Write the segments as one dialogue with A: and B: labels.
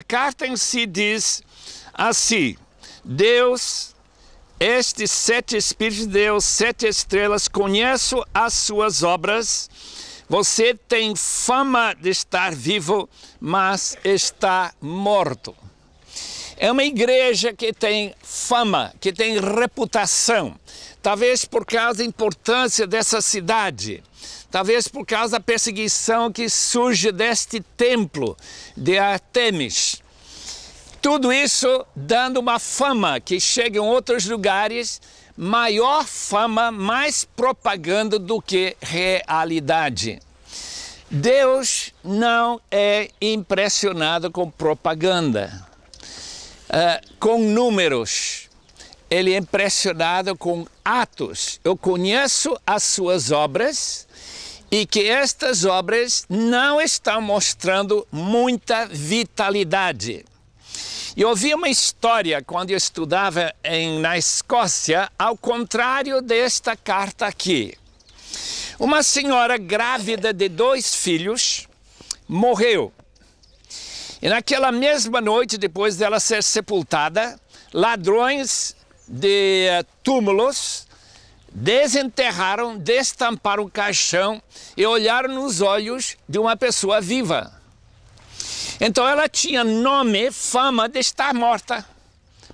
A: A carta em si diz assim: Deus, estes 7 Espíritos de Deus, 7 estrelas, conheço as suas obras. Você tem fama de estar vivo, mas está morto. É uma igreja que tem fama, que tem reputação. Talvez por causa da importância dessa cidade. Talvez por causa da perseguição que surge deste templo de Artemis. Tudo isso dando uma fama que chega em outros lugares, maior fama, mais propaganda do que realidade. Deus não é impressionado com propaganda, com números. Ele é impressionado com atos. Eu conheço as suas obras e que estas obras não estão mostrando muita vitalidade. Eu ouvi uma história quando eu estudava na Escócia, ao contrário desta carta aqui. Uma senhora grávida de 2 filhos morreu. E naquela mesma noite, depois dela ser sepultada, ladrões de túmulos desenterraram, destamparam o caixão e olharam nos olhos de uma pessoa viva. Então ela tinha nome, fama de estar morta,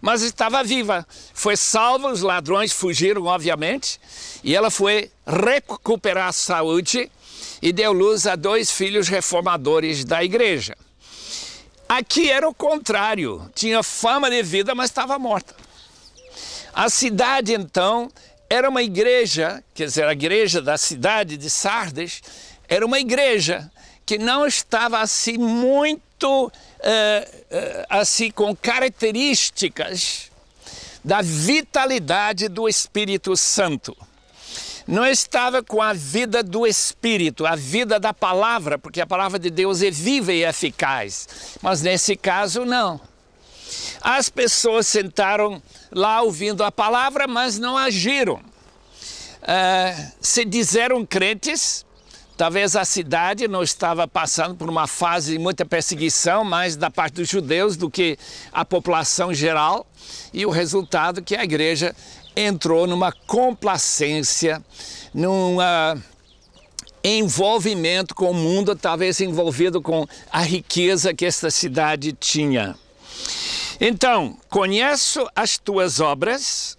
A: mas estava viva. Foi salva, os ladrões fugiram, obviamente, e ela foi recuperar a saúde e deu luz a 2 filhos reformadores da igreja. Aqui era o contrário, tinha fama de vida, mas estava morta. A cidade, então, era uma igreja, quer dizer, a igreja da cidade de Sardes, era uma igreja que não estava assim muito, assim com características da vitalidade do Espírito Santo. Não estava com a vida do Espírito, a vida da palavra, porque a palavra de Deus é viva e eficaz. Mas nesse caso, não. As pessoas sentaram lá ouvindo a palavra, mas não agiram. Se disseram crentes. Talvez a cidade não estava passando por uma fase de muita perseguição, mais da parte dos judeus do que a população geral. E o resultado é que a igreja entrou numa complacência, num envolvimento com o mundo, talvez envolvido com a riqueza que esta cidade tinha. Então, conheço as tuas obras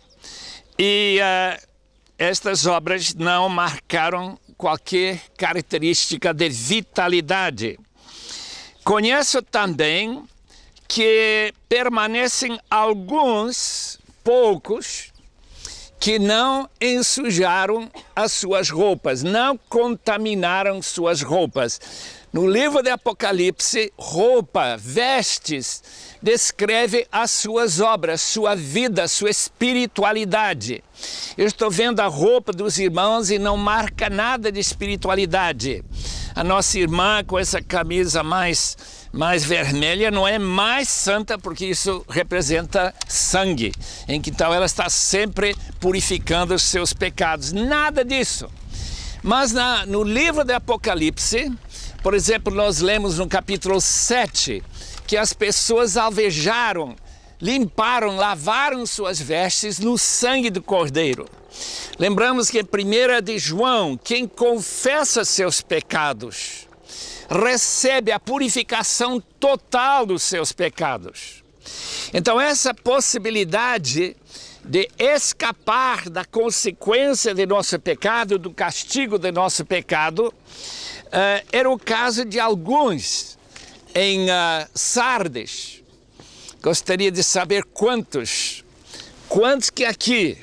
A: e estas obras não marcaram qualquer característica de vitalidade. Conheço também que permanecem alguns, poucos, que não ensujaram as suas roupas, não contaminaram suas roupas. No livro de Apocalipse, roupa, vestes, descreve as suas obras, sua vida, sua espiritualidade. Eu estou vendo a roupa dos irmãos e não marca nada de espiritualidade. A nossa irmã com essa camisa mais vermelha não é mais santa porque isso representa sangue. Então ela está sempre purificando os seus pecados. Nada disso. Mas no livro de Apocalipse, por exemplo, nós lemos no capítulo 7 que as pessoas alvejaram, limparam, lavaram suas vestes no sangue do Cordeiro. Lembramos que em 1 de João, quem confessa seus pecados, recebe a purificação total dos seus pecados. Então essa possibilidade de escapar da consequência de nosso pecado, do castigo de nosso pecado, era o caso de alguns em Sardes. Gostaria de saber quantos que aqui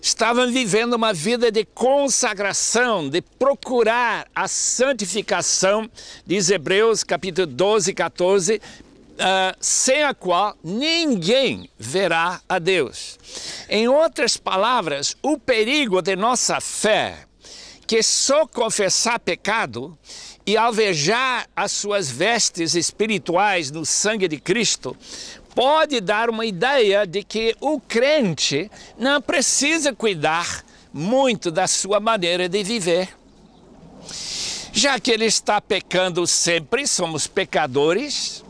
A: estavam vivendo uma vida de consagração, de procurar a santificação, diz Hebreus capítulo 12, 14, sem a qual ninguém verá a Deus. Em outras palavras, o perigo de nossa fé, que só confessar pecado e alvejar as suas vestes espirituais no sangue de Cristo, pode dar uma ideia de que o crente não precisa cuidar muito da sua maneira de viver. Já que ele está pecando sempre, somos pecadores,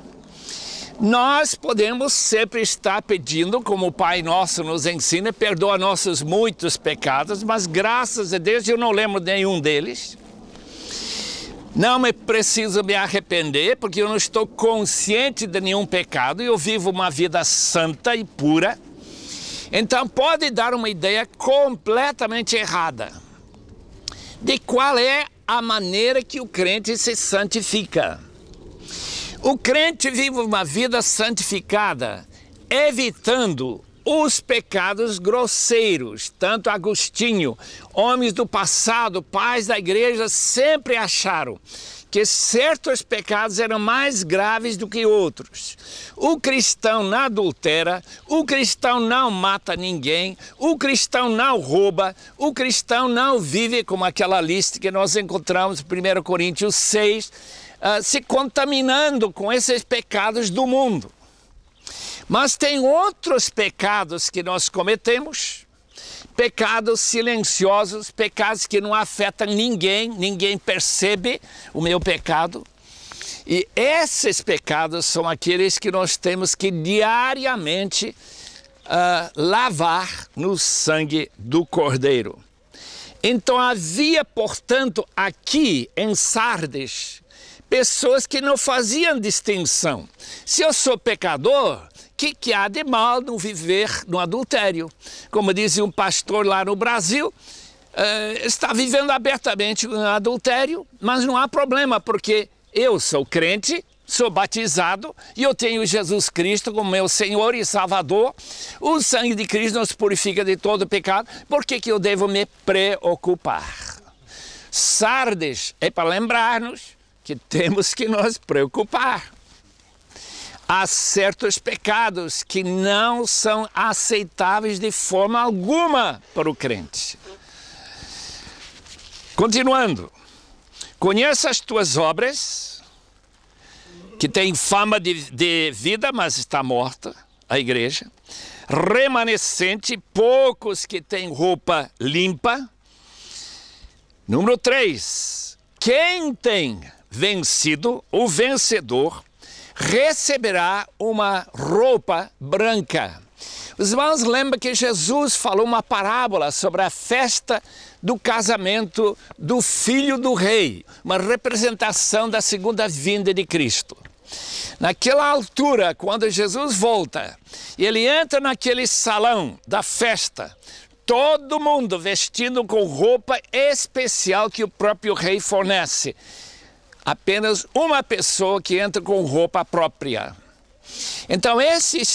A: Nós podemos sempre estar pedindo, como o Pai Nosso nos ensina, perdoa nossos muitos pecados, mas graças a Deus eu não lembro nenhum deles. Não me preciso me arrepender, porque eu não estou consciente de nenhum pecado, eu vivo uma vida santa e pura. Então pode dar uma ideia completamente errada de qual é a maneira que o crente se santifica. O crente vive uma vida santificada, evitando os pecados grosseiros. Tanto Agostinho, homens do passado, pais da igreja, sempre acharam que certos pecados eram mais graves do que outros. O cristão não adultera, o cristão não mata ninguém, o cristão não rouba, o cristão não vive como aquela lista que nós encontramos em 1 Coríntios 6, se contaminando com esses pecados do mundo. Mas tem outros pecados que nós cometemos, pecados silenciosos, pecados que não afetam ninguém, ninguém percebe o meu pecado. E esses pecados são aqueles que nós temos que diariamente lavar no sangue do Cordeiro. Então havia, portanto, aqui em Sardes, pessoas que não faziam distinção. Se eu sou pecador, o que há de mal no viver no adultério? Como dizia um pastor lá no Brasil, está vivendo abertamente no adultério, mas não há problema, porque eu sou crente, sou batizado e eu tenho Jesus Cristo como meu Senhor e Salvador. O sangue de Cristo nos purifica de todo pecado. Por que eu devo me preocupar? Sardes é para lembrar-nos que temos que nos preocupar. Há certos pecados que não são aceitáveis de forma alguma para o crente. Continuando. Conheça as tuas obras, que tem fama de vida, mas está morta, a igreja. Remanescente, poucos que têm roupa limpa. Número 3. Quem tem vencido, o vencedor, receberá uma roupa branca. Os irmãos lembram que Jesus falou uma parábola sobre a festa do casamento do filho do rei, uma representação da segunda vinda de Cristo. Naquela altura, quando Jesus volta, e ele entra naquele salão da festa, todo mundo vestido com roupa especial que o próprio rei fornece. Apenas uma pessoa que entra com roupa própria. Então este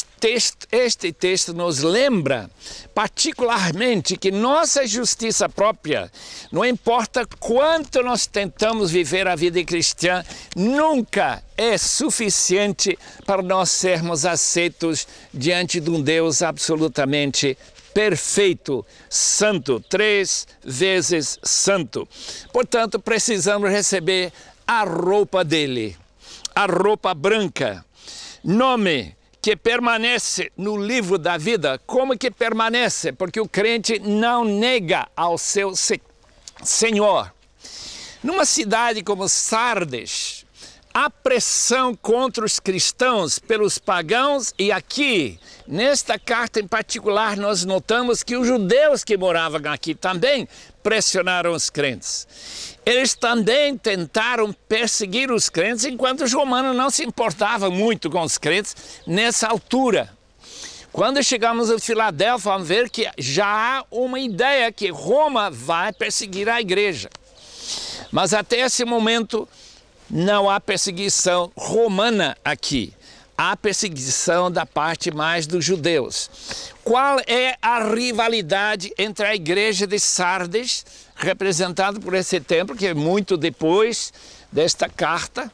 A: texto nos lembra particularmente que nossa justiça própria, não importa quanto nós tentamos viver a vida cristã, nunca é suficiente para nós sermos aceitos diante de um Deus absolutamente perfeito, santo, 3 vezes santo. Portanto, precisamos receber a roupa dele, a roupa branca, nome que permanece no livro da vida. Como que permanece? Porque o crente não nega ao seu Senhor. Numa cidade como Sardes, a pressão contra os cristãos pelos pagãos, e aqui, nesta carta em particular, nós notamos que os judeus que moravam aqui também pressionaram os crentes. Eles também tentaram perseguir os crentes, enquanto os romanos não se importavam muito com os crentes nessa altura. Quando chegamos a Filadélfia, vamos ver que já há uma ideia que Roma vai perseguir a igreja. Mas até esse momento não há perseguição romana aqui. Há perseguição da parte mais dos judeus. Qual é a rivalidade entre a igreja de Sardes, representada por esse templo, que é muito depois desta carta?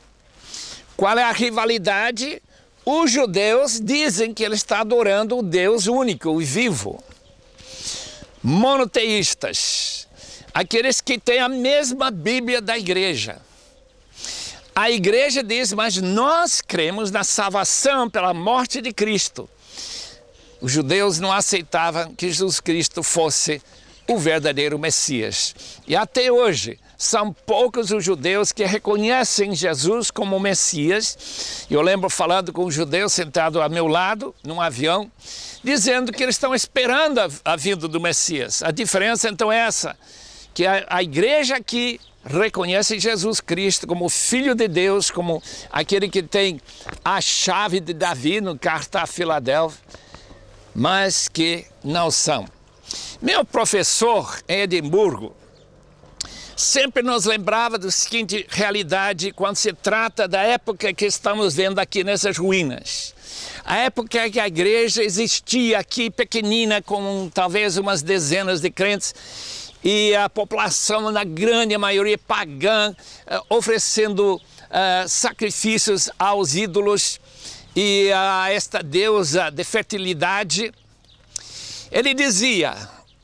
A: Qual é a rivalidade? Os judeus dizem que ele está adorando o Deus único e vivo. Monoteístas, aqueles que têm a mesma Bíblia da igreja. A igreja diz, mas nós cremos na salvação pela morte de Cristo. Os judeus não aceitavam que Jesus Cristo fosse o verdadeiro Messias. E até hoje, são poucos os judeus que reconhecem Jesus como Messias. Eu lembro falando com um judeu sentado ao meu lado, num avião, dizendo que eles estão esperando a vinda do Messias. A diferença então é essa, que a igreja aqui reconhece Jesus Cristo como Filho de Deus, como aquele que tem a chave de Davi no carta a Filadélfia, mas que não são. Meu professor em Edimburgo sempre nos lembrava da seguinte realidade quando se trata da época que estamos vendo aqui nessas ruínas. A época que a igreja existia aqui pequenina, com talvez umas dezenas de crentes, e a população, na grande maioria pagã, oferecendo sacrifícios aos ídolos e a esta deusa de fertilidade. Ele dizia,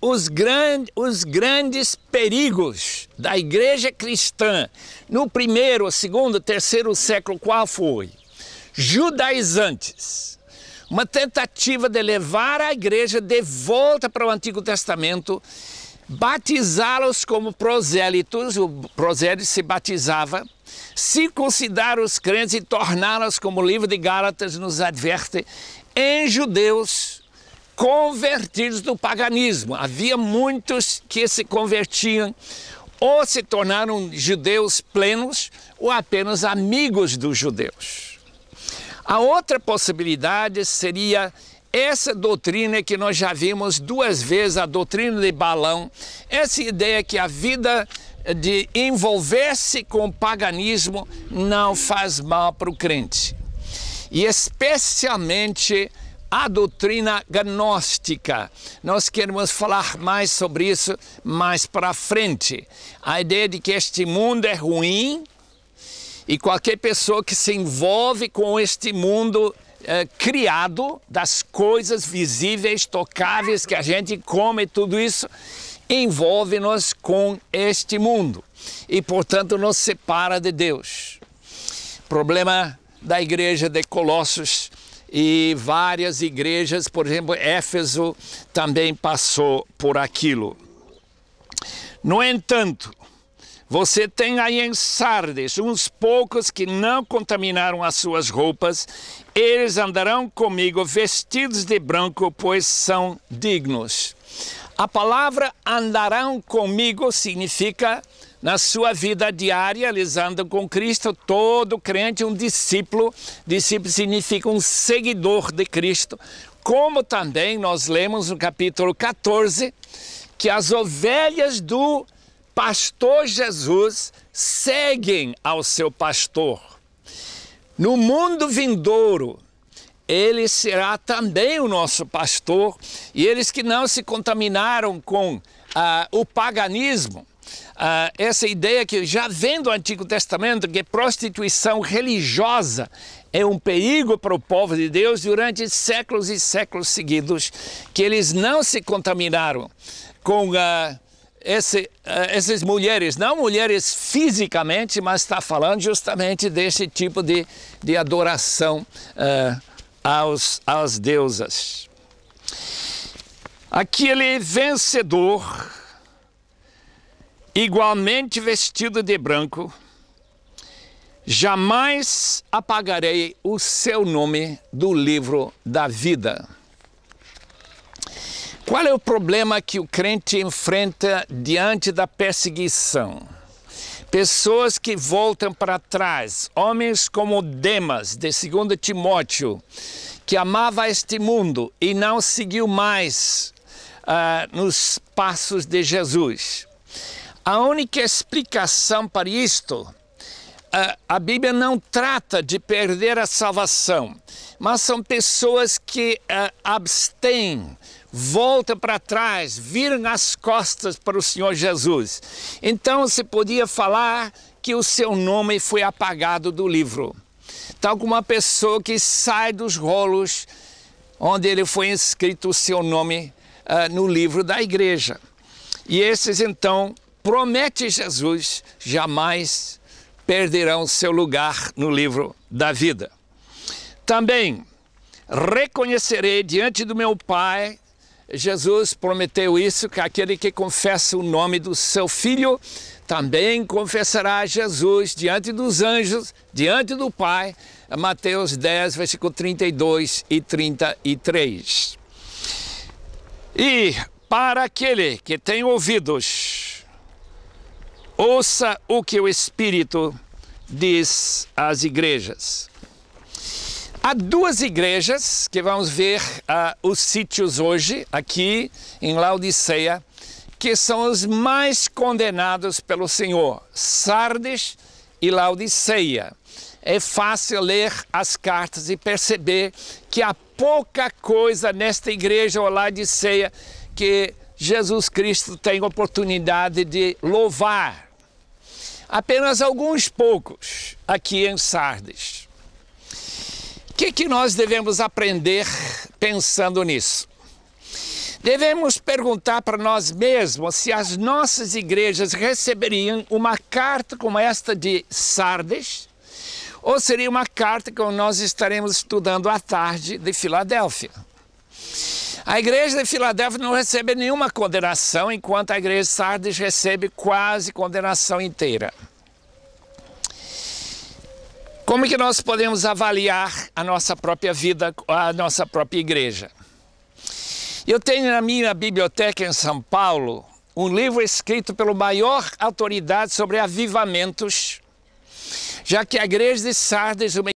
A: os grandes perigos da igreja cristã no primeiro, segundo, terceiro século, qual foi? Judaizantes. Uma tentativa de levar a igreja de volta para o Antigo Testamento, batizá-los como prosélitos, o prosélito se batizava, circuncidar os crentes e torná-los, como o livro de Gálatas nos adverte, em judeus convertidos do paganismo. Havia muitos que se convertiam ou se tornaram judeus plenos ou apenas amigos dos judeus. A outra possibilidade seria essa doutrina que nós já vimos duas vezes, a doutrina de Balaão, essa ideia que a vida de envolver-se com o paganismo não faz mal para o crente. E especialmente a doutrina gnóstica. Nós queremos falar mais sobre isso mais para frente. A ideia de que este mundo é ruim e qualquer pessoa que se envolve com este mundo criado, das coisas visíveis, tocáveis que a gente come, tudo isso envolve-nos com este mundo e, portanto, nos separa de Deus. Problema da igreja de Colossos e várias igrejas, por exemplo, Éfeso também passou por aquilo. No entanto, você tem aí em Sardes uns poucos que não contaminaram as suas roupas. Eles andarão comigo vestidos de branco, pois são dignos. A palavra andarão comigo significa, na sua vida diária, eles andam com Cristo. Todo crente é um discípulo. Discípulo significa um seguidor de Cristo. Como também nós lemos no capítulo 14, que as ovelhas do pastor Jesus seguem ao seu pastor. No mundo vindouro, ele será também o nosso pastor, e eles que não se contaminaram com o paganismo, essa ideia que já vem do Antigo Testamento, que prostituição religiosa é um perigo para o povo de Deus durante séculos e séculos seguidos, que eles não se contaminaram com essas mulheres, não mulheres fisicamente, mas está falando justamente desse tipo de adoração às deusas. Aquele vencedor, igualmente vestido de branco, jamais apagarei o seu nome do livro da vida. Qual é o problema que o crente enfrenta diante da perseguição? Pessoas que voltam para trás, homens como Demas, de 2 Timóteo, que amava este mundo e não seguiu mais nos passos de Jesus. A única explicação para isto, a Bíblia não trata de perder a salvação, mas são pessoas que abstêm, voltam para trás, viram as costas para o Senhor Jesus. Então se podia falar que o seu nome foi apagado do livro. Tal como uma pessoa que sai dos rolos onde ele foi inscrito o seu nome no livro da igreja. E esses então, promete Jesus, jamais perderão seu lugar no livro da vida. Também reconhecerei diante do meu Pai Jesus prometeu isso, que aquele que confessa o nome do seu Filho também confessará Jesus diante dos anjos, diante do Pai. Mateus 10, versículo 32 e 33. E para aquele que tem ouvidos, ouça o que o Espírito diz às igrejas. Há duas igrejas que vamos ver os sítios hoje, aqui em Laodiceia, que são os mais condenados pelo Senhor, Sardes e Laodiceia. É fácil ler as cartas e perceber que há pouca coisa nesta igreja ou Laodiceia que Jesus Cristo tem oportunidade de louvar. Apenas alguns poucos aqui em Sardes. O que nós devemos aprender pensando nisso? Devemos perguntar para nós mesmos se as nossas igrejas receberiam uma carta como esta de Sardes, ou seria uma carta como nós estaremos estudando à tarde de Filadélfia. A igreja de Filadélfia não recebe nenhuma condenação, enquanto a igreja de Sardes recebe quase condenação inteira. Como que nós podemos avaliar a nossa própria vida, a nossa própria igreja? Eu tenho na minha biblioteca em São Paulo um livro escrito pela maior autoridade sobre avivamentos, já que a igreja de Sardes é uma